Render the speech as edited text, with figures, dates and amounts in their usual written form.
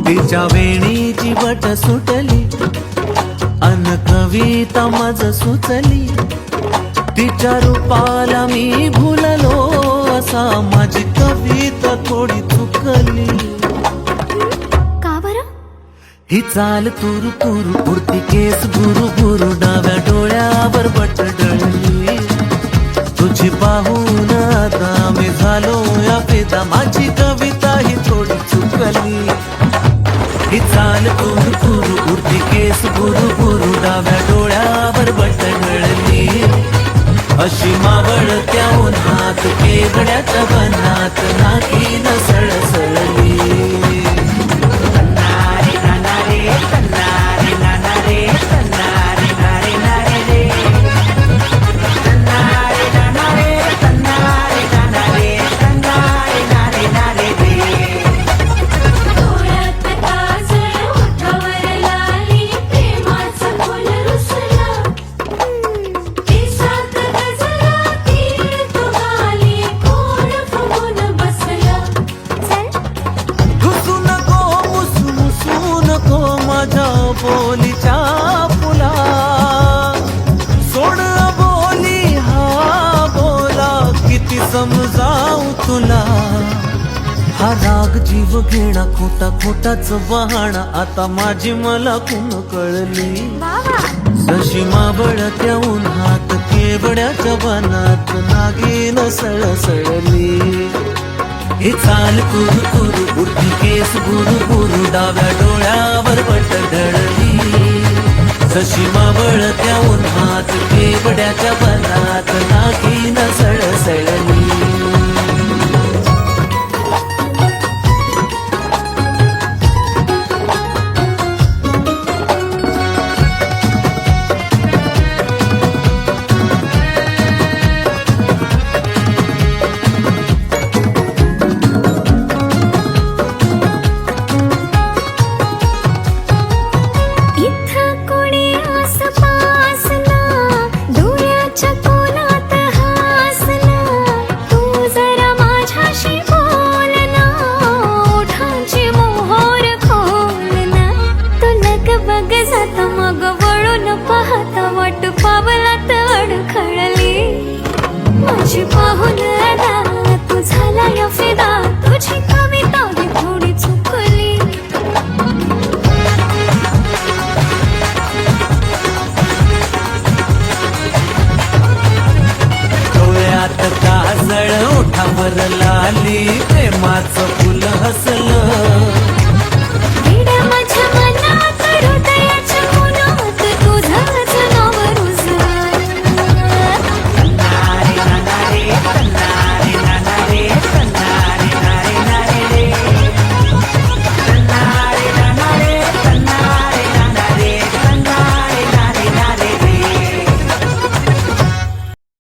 तिच्या वेणीची बट सुटली अन कविता माझ सुचली, तिच्या रूपाला मी भुललो असा माझी कविता थोडी चुकली. का बरं? ही चाल तुरु तुरु उडती केस गुरु गुरु डाव्या डोळ्यावर बट डळली, तुझी पाहून आता मी झालो या फिदा, माझी कविता ही थोडी चुकली. ही चाल तुरु तुरु उडती केस गुरु गुरु डाव्या डोळ्यावर बट डळली, अशी मावळत्या उन्हात केवड्याच्या बनात नाकी न सळसळली. बोलीच्या फुला सोड बोली हा बोला, किती समजावू तुला. हा राग जीव घेणा खोटा खोटाच बहाणा, आता माझी मला कुण कळली. जशी मावळत्या उन्हात केवड्याच्या बनात नागिन सळसळली. हे चाल कुरु कुरु उडती केस गुरु गुरु डाव्या डोळ्यावर बट डळली, जशी मावळत्या उन्हात केवड्याच्या बनात नागिन सळसळली. मग वळून पाहता वाट पावलात अडखळली, माझी पाहून अदा तू झाला या फिदा, तुझी कविता थोडी चुकली. डोळ्यात काजळ ओठावर लाली, प्रेमाचं फुल हसलं